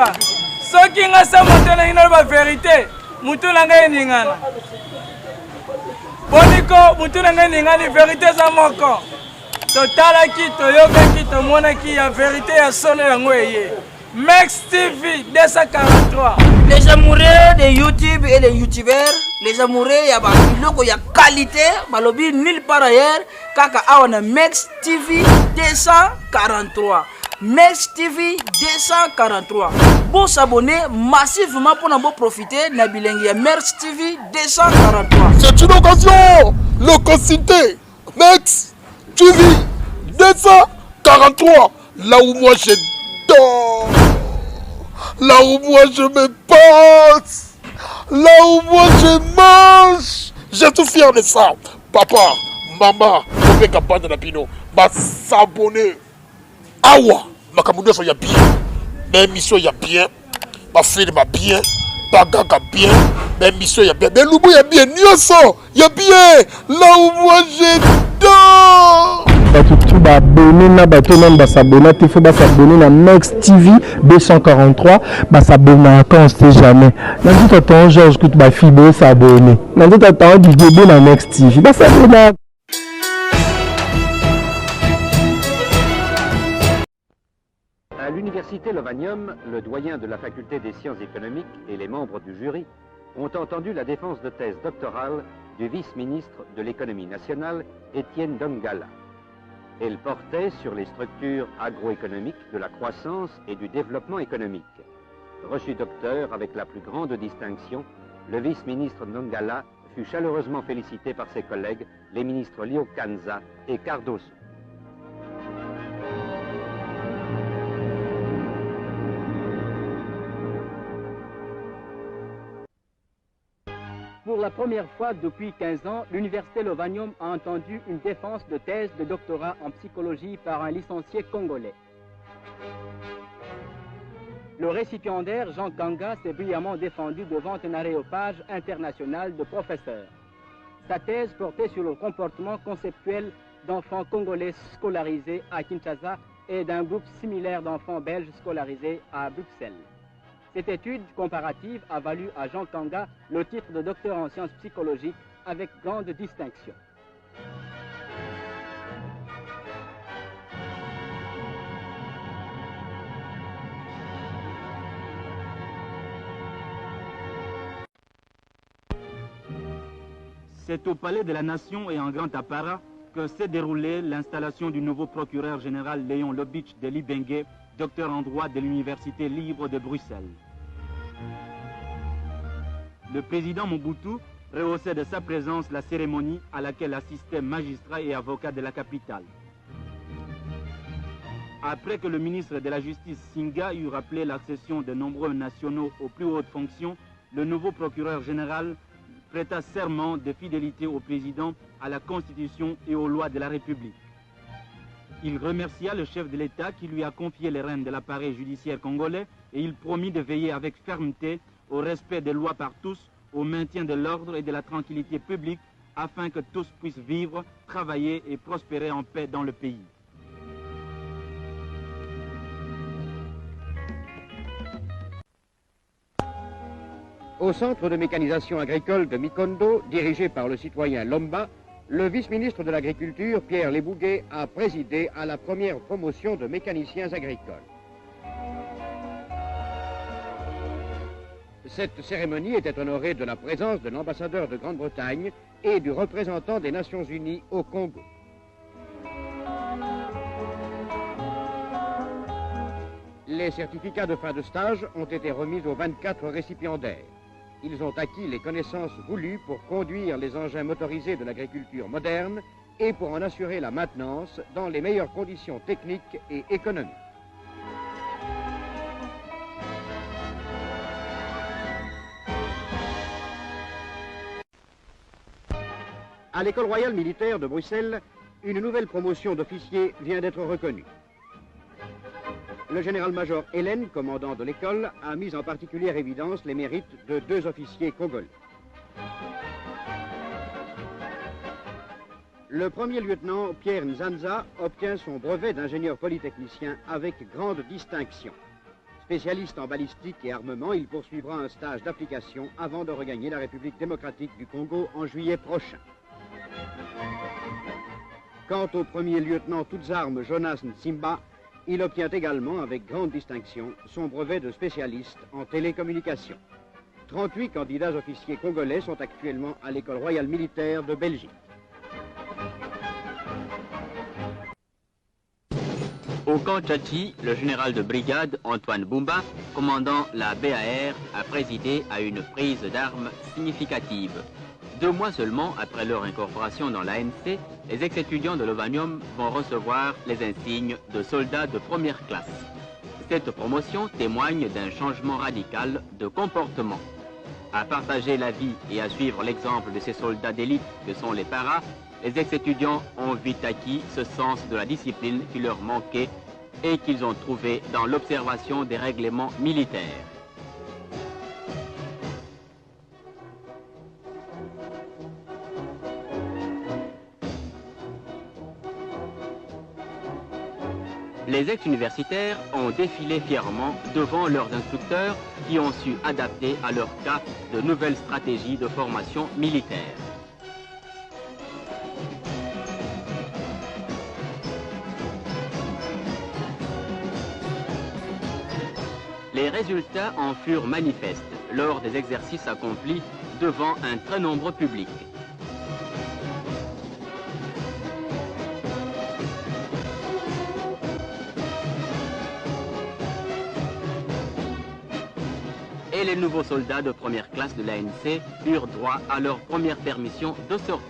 koyeba soki nga sa moto na ino ba vérité mutu na ngai ningana boniko mutu na ngai ningani vérité za moko totalaki toyokaki tomonaki ya vérité ya solo yango eye Max TV 243. Les amoureux de YouTube et les youtubeurs, les amoureux ya ba biloko ya qualité, balobi nulle part ailleurs, kaka awana Max TV 243. Max TV 243. Bon s'abonner massivement pour en profiter na bilingue ya Max TV 243. C'est une occasion, l'occasion. Max TV 243. Là où moi je dors, là où moi je me passe, là où moi je mange. J'ai tout fier de ça. Papa, maman, on fait campagne de la Pino. Ma s'abonner. Awa, ma camouflage il y a bien. Mes missions il y a bien. Ma fille m'a bien. Bagaga bien. Mes missions il y a bien. Mais l'oubou il y a bien. Nyoso il y a bien. Là où moi je dors. Batutu ba abonné na bato même ba s'abonner il faut ba s'abonner na Max TV 243 ba s'abonner quand on sait jamais dans tout temps Georges que ba fibo s'abonner dans tout temps du début na Max TV ba s'abonner. À l'université Lovanium, le doyen de la faculté des sciences économiques et les membres du jury ont entendu la défense de thèse doctorale du vice-ministre de l'économie nationale, Étienne Dongala. Elle portait sur les structures agroéconomiques de la croissance et du développement économique. Reçu docteur avec la plus grande distinction, le vice-ministre Dongala fut chaleureusement félicité par ses collègues, les ministres Lio Kanza et Cardoso. Pour la première fois depuis 15 ans, l'université Lovanium a entendu une défense de thèse de doctorat en psychologie par un licencié congolais. Le récipiendaire Jean Kanga s'est brillamment défendu devant un aréopage international de professeurs. Sa thèse portait sur le comportement conceptuel d'enfants congolais scolarisés à Kinshasa et d'un groupe similaire d'enfants belges scolarisés à Bruxelles. Cette étude comparative a valu à Jean Kanga le titre de docteur en sciences psychologiques avec grande distinction. C'est au Palais de la Nation et en grand apparat que s'est déroulée l'installation du nouveau procureur général Léon Lobitch de Libengue, docteur en droit de l'Université libre de Bruxelles. Le président Mobutu rehaussait de sa présence la cérémonie à laquelle assistaient magistrats et avocats de la capitale. Après que le ministre de la Justice Singa eut rappelé l'accession de nombreux nationaux aux plus hautes fonctions, le nouveau procureur général prêta serment de fidélité au président, à la Constitution et aux lois de la République. Il remercia le chef de l'État qui lui a confié les rênes de l'appareil judiciaire congolais et il promit de veiller avec fermeté au respect des lois par tous, au maintien de l'ordre et de la tranquillité publique afin que tous puissent vivre, travailler et prospérer en paix dans le pays. Au centre de mécanisation agricole de Mikondo, dirigé par le citoyen Lomba, le vice-ministre de l'Agriculture, Pierre Lebouguet, a présidé à la première promotion de mécaniciens agricoles. Cette cérémonie était honorée de la présence de l'ambassadeur de Grande-Bretagne et du représentant des Nations Unies au Congo. Les certificats de fin de stage ont été remis aux 24 récipiendaires. Ils ont acquis les connaissances voulues pour conduire les engins motorisés de l'agriculture moderne et pour en assurer la maintenance dans les meilleures conditions techniques et économiques. À l'école royale militaire de Bruxelles, une nouvelle promotion d'officiers vient d'être reconnue. Le général-major Hélène, commandant de l'école, a mis en particulière évidence les mérites de 2 officiers congolais. Le premier lieutenant Pierre Nzanza obtient son brevet d'ingénieur polytechnicien avec grande distinction. Spécialiste en balistique et armement, il poursuivra un stage d'application avant de regagner la République démocratique du Congo en juillet prochain. Quant au premier lieutenant toutes armes Jonas Nsimba, il obtient également avec grande distinction son brevet de spécialiste en télécommunications. 38 candidats officiers congolais sont actuellement à l'école royale militaire de Belgique. Au camp Tchachi, le général de brigade Antoine Boumba, commandant la BAR, a présidé à une prise d'armes significative. 2 mois seulement après leur incorporation dans l'ANC, les ex-étudiants de l'Ovanium vont recevoir les insignes de soldats de première classe. Cette promotion témoigne d'un changement radical de comportement. À partager la vie et à suivre l'exemple de ces soldats d'élite que sont les paras, les ex-étudiants ont vite acquis ce sens de la discipline qui leur manquait et qu'ils ont trouvé dans l'observation des règlements militaires. Les ex-universitaires ont défilé fièrement devant leurs instructeurs qui ont su adapter à leur cas de nouvelles stratégies de formation militaire. Les résultats en furent manifestes lors des exercices accomplis devant un très nombreux public. Et les nouveaux soldats de première classe de l'ANC eurent droit à leur première permission de sortie.